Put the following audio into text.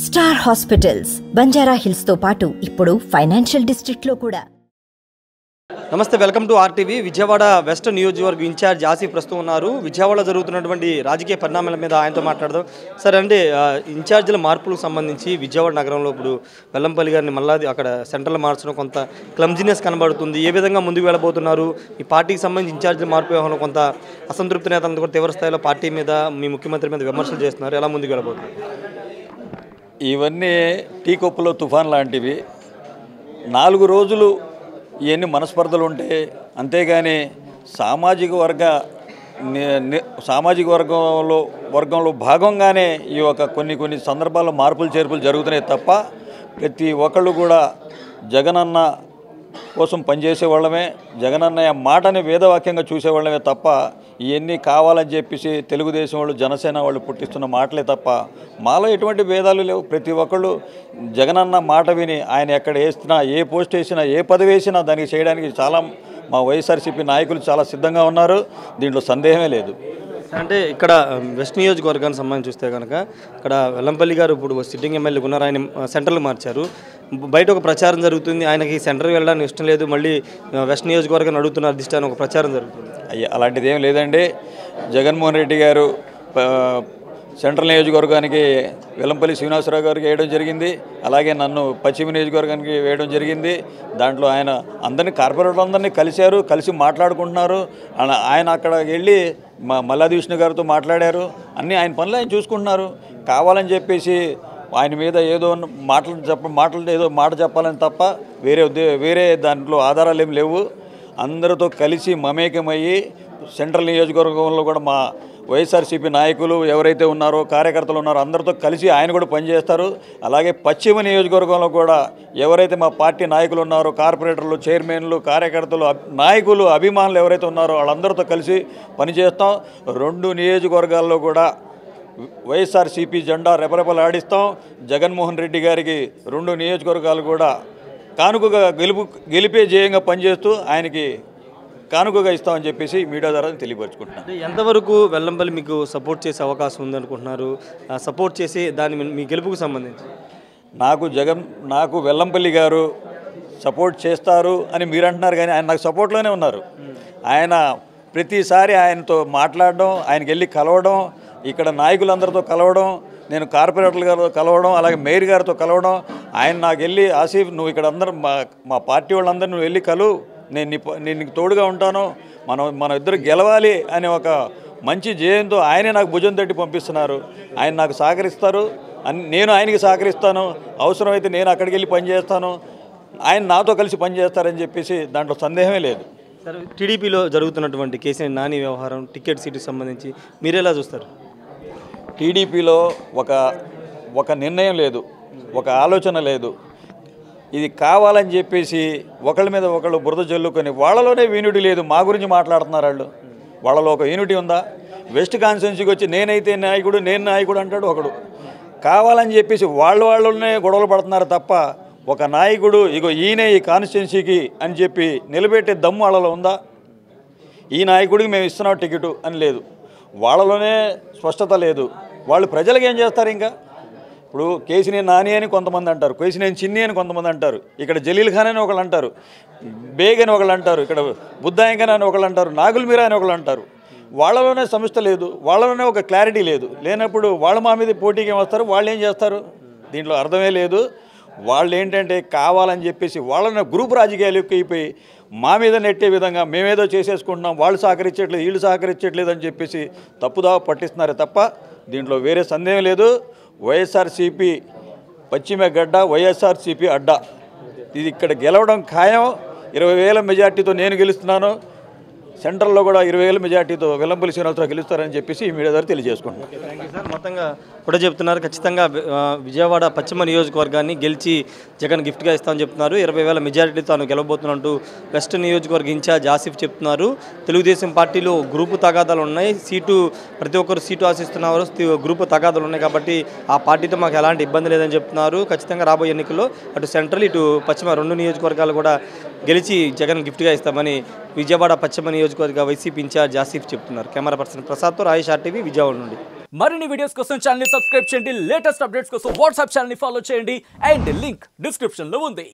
Star hospitals Banjara hills తో పాటు ఇప్పుడు ఫైనాన్షియల్ డిస్ట్రిక్ట్ లో కూడా. నమస్తే, welcome to RTV. Vijayawada west నియోజకవర్గ ఇన్ఛార్జ్ ఆసిఫ్ ప్రస్తుతం ఉన్నారు. విజయవాడలో జరుగుతున్నటువంటి రాజకీయ పరిణామాల మీద ఆయనతో మాట్లాడదాం. సరే అండి, ఇన్ఛార్జీల మార్పులకు సంబంధించి విజయవాడ నగరంలో ఇప్పుడు వెల్లంపల్లి గారిని మళ్ళీ అక్కడ సెంట్రల్ మార్చడం కొంత క్లమ్జినెస్ కనబడుతుంది. ఏ విధంగా ముందుకు వెళ్ళబోతున్నారు? ఈ పార్టీకి సంబంధించి ఇన్ఛార్జీల మార్పు వ్యవహారంలో కొంత అసంతృప్తి నేతలంతా కూడా తీవ్ర స్థాయిలో పార్టీ మీద, మీ ముఖ్యమంత్రి మీద విమర్శలు చేస్తున్నారు. ఎలా ముందుకు వెళ్ళబోతున్నారు? ఇవన్నీ టీ కప్పులో తుఫాన్ లాంటివి. 4 రోజులు ఇవన్నీ మనస్పర్ధలు ఉంటే, అంతేగాని సామాజిక వర్గంలో భాగంగానే ఈ యొక్క కొన్ని సందర్భాల్లో మార్పులు చేర్పులు జరుగుతున్నాయి తప్ప, ప్రతి ఒక్కళ్ళు కూడా జగనన్న కోసం పనిచేసే వాళ్ళమే, జగనన్నయ్య మాటని వేదవాక్యంగా చూసేవాళ్ళమే తప్ప, ఇవన్నీ కావాలని చెప్పేసి తెలుగుదేశం వాళ్ళు, జనసేన వాళ్ళు పుట్టిస్తున్న మాటలే తప్ప మాలో ఎటువంటి భేదాలు లేవు. ప్రతి ఒక్కళ్ళు జగనన్న మాట విని ఆయన ఎక్కడ వేసినా, ఏ పోస్ట్ వేసినా, ఏ పదవి వేసినా దానికి చేయడానికి చాలా మా వైఎస్ఆర్సీపీ నాయకులు చాలా సిద్ధంగా ఉన్నారు. దీంట్లో సందేహమే లేదు. అంటే ఇక్కడ వెస్ట్ నియోజకవర్గానికి సంబంధించి చూస్తే కనుక ఇక్కడ వెల్లంపల్లి గారు ఇప్పుడు సిట్టింగ్ ఎమ్మెల్యేగా ఉన్నారు. ఆయన సెంట్రల్ మార్చారు. బయట ఒక ప్రచారం జరుగుతుంది, ఆయనకి సెంట్రల్ వెళ్ళడానికి ఇష్టం లేదు, మళ్ళీ వెస్ట్ నియోజకవర్గాన్ని అడుగుతున్నారు దిష్టాన్ని ఒక ప్రచారం జరుగుతుంది. అయ్యా, అలాంటిది ఏం లేదండి. జగన్మోహన్ రెడ్డి గారు సెంట్రల్ నియోజకవర్గానికి వెల్లంపల్లి శ్రీనివాసరావు గారికి వేయడం జరిగింది. అలాగే నన్ను పశ్చిమ నియోజకవర్గానికి వేయడం జరిగింది. దాంట్లో ఆయన అందరినీ కార్పొరేటర్లందరినీ కలిసి మాట్లాడుకుంటున్నారు. ఆయన అక్కడ వెళ్ళి మల్లాది విష్ణు గారితో మాట్లాడారు. అన్నీ ఆయన పనులు ఆయన చూసుకుంటున్నారు. కావాలని చెప్పేసి ఆయన మీద ఏదో మాట చెప్పాలని తప్ప వేరే దాంట్లో ఆధారాలు ఏమి లేవు. అందరితో కలిసి మమేకమయ్యి సెంట్రల్ నియోజకవర్గంలో కూడా మా వైఎస్ఆర్సీపీ నాయకులు ఎవరైతే ఉన్నారో, కార్యకర్తలు ఉన్నారో అందరితో కలిసి ఆయన కూడా పనిచేస్తారు. అలాగే పశ్చిమ నియోజకవర్గంలో కూడా ఎవరైతే మా పార్టీ నాయకులు ఉన్నారో, కార్పొరేటర్లు, చైర్మన్లు, కార్యకర్తలు, నాయకులు, అభిమానులు ఎవరైతే ఉన్నారో వాళ్ళందరితో కలిసి పనిచేస్తాం. 2 నియోజకవర్గాల్లో కూడా వైఎస్ఆర్సీపీ జెండా రెపరెపలాడిస్తాం. జగన్మోహన్ రెడ్డి గారికి 2 నియోజకవర్గాలు కూడా కానుకగా గెలిపే జయంగా పనిచేస్తూ ఆయనకి కానుకగా ఇస్తామని చెప్పేసి మీడియా ద్వారా తెలియపరుచుకుంటున్నాను. ఎంతవరకు వెల్లంపల్లి మీకు సపోర్ట్ చేసే అవకాశం ఉందనుకుంటున్నారు? సపోర్ట్ చేసి దాని మీ గెలుపుకు సంబంధించి నాకు వెల్లంపల్లి గారు సపోర్ట్ చేస్తారు అని మీరు అంటున్నారు, కానీ ఆయన నాకు సపోర్ట్లోనే ఉన్నారు. ఆయన ప్రతిసారి ఆయనతో మాట్లాడడం, ఆయనకి వెళ్ళి కలవడం, ఇక్కడ నాయకులందరితో కలవడం, నేను కార్పొరేటర్ల గారితో కలవడం, అలాగే మేయర్ గారితో కలవడం. ఆయన నాకు వెళ్ళి, ఆసిఫ్ నువ్వు ఇక్కడ అందరూ మా పార్టీ వాళ్ళందరూ నువ్వు వెళ్ళి కలువు, నేను నీకు తోడుగా ఉంటాను, మన ఇద్దరు గెలవాలి అనే ఒక మంచి జయంతో ఆయనే నాకు భుజం తట్టి పంపిస్తున్నారు. ఆయన నాకు సహకరిస్తారు, నేను ఆయనకి సహకరిస్తాను. అవసరమైతే నేను అక్కడికి వెళ్ళి పనిచేస్తాను, ఆయన నాతో కలిసి పనిచేస్తారని చెప్పేసి దాంట్లో సందేహమే లేదు. సరే, టీడీపీలో జరుగుతున్నటువంటి కేసీఆర్ నాని వ్యవహారం, టికెట్ సీటుకి సంబంధించి మీరు ఎలా చూస్తారు? టీడీపీలో ఒక నిర్ణయం లేదు, ఒక ఆలోచన లేదు. ఇది కావాలని చెప్పేసి ఒకళ్ళ మీద ఒకళ్ళు బురద జల్లుకొని వాళ్ళలోనే యూనిటీ లేదు. మా గురించి మాట్లాడుతున్నారు వాళ్ళలో ఒక యూనిటీ ఉందా? వెస్ట్ కాన్స్టిట్యున్సీకి వచ్చి నేను నాయకుడు అంటాడు ఒకడు. కావాలని చెప్పేసి వాళ్ళలోనే గొడవలు పడుతున్నారు తప్ప, ఒక నాయకుడు ఇగో ఈయనే ఈ కాన్స్టిట్యున్సీకి అని చెప్పి నిలబెట్టే దమ్ము వాళ్ళలో ఉందా? ఈ నాయకుడికి మేము ఇస్తున్నాం టికెటు అని లేదు. వాళ్ళలోనే స్పష్టత లేదు. వాళ్ళు ప్రజలకు ఏం చేస్తారు? ఇంకా ఇప్పుడు కేసినేని నాని అని కొంతమంది అంటారు, కేసినేని చిన్ని అని కొంతమంది అంటారు, ఇక్కడ జలీల్ ఖాన్ అని ఒకళ్ళు అంటారు, బేగ్ అని ఒకళ్ళు అంటారు, ఇక్కడ బుద్ధాయంకన్ అని ఒకళ్ళు అంటారు, నాగుల్ మీరా అని ఒకళ్ళు అంటారు. వాళ్ళలోనే సంస్థ లేదు, వాళ్ళలోనే ఒక క్లారిటీ లేనప్పుడు వాళ్ళు మా మీద పోటీకి ఏమొస్తారు? వాళ్ళు ఏం చేస్తారు? దీంట్లో అర్థమే లేదు. వాళ్ళు ఏంటంటే కావాలని చెప్పేసి వాళ్ళని గ్రూప్ రాజకీయాలు ఎక్కువైపోయి మా మీద నెట్టే విధంగా మేమేదో చేసేసుకుంటున్నాం, వాళ్ళు సహకరించట్లేదు, వీళ్ళు సహకరించట్లేదు అని చెప్పేసి తప్పుదావ పట్టిస్తున్నారే తప్ప దీంట్లో వేరే సందేహం లేదు. వైఎస్ఆర్సీపీ పశ్చిమ గడ్డ, వైఎస్ఆర్సీపీ అడ్డా. ఇది ఇక్కడ గెలవడం ఖాయం. 20,000 మెజార్టీతో నేను గెలుస్తున్నాను. సెంట్రల్లో కూడా 20,000 మెజార్టీతో వెల్లంపల్లి శ్రీనివాసరావు గెలుస్తారని చెప్పేసి ఈ మీడియా ద్వారా తెలియజేసుకుంటున్నాను. Thank you sir. మొత్తంగా కూడా చెప్తున్నారు, ఖచ్చితంగా విజయవాడ పశ్చిమ నియోజకవర్గాన్ని గెలిచి జగన్ గిఫ్ట్గా ఇస్తామని చెప్తున్నారు. 20,000 మెజారిటీతో తాను గెలవబోతున్నట్టు వెస్ట్ నియోజకవర్గ ఇన్ఛార్జ్ ఆసిఫ్ చెప్తున్నారు. తెలుగుదేశం పార్టీలో గ్రూపు తగాదాలు ఉన్నాయి, ప్రతి ఒక్కరు సీటు ఆశిస్తున్నారు, గ్రూపు తగాదాలు ఉన్నాయి కాబట్టి ఆ పార్టీతో మాకు ఎలాంటి ఇబ్బంది లేదని చెప్తున్నారు. ఖచ్చితంగా రాబోయే ఎన్నికల్లో అటు సెంట్రల్ ఇటు పశ్చిమ 2 నియోజకవర్గాలు కూడా గెలిచి జగన్ గిఫ్ట్గా ఇస్తామని విజయవాడ పశ్చిమ నియోజకవర్గ వైసీపీ ఇన్ఛార్జ్ ఆసిఫ్ చెప్తున్నారు. Camera person ప్రసాద్తో Rayesh RTV, Vijayawada నుండి. మరిన్ని వీడియోస్ కోసం ఛానల్ ని సబ్స్క్రైబ్ చేయండి, లేటెస్ట్ అప్డేట్స్ కోసం వాట్సాప్ ఛానల్ ని ఫాలో చేయండి అండ్ లింక్ డిస్క్రిప్షన్ లో ఉంది.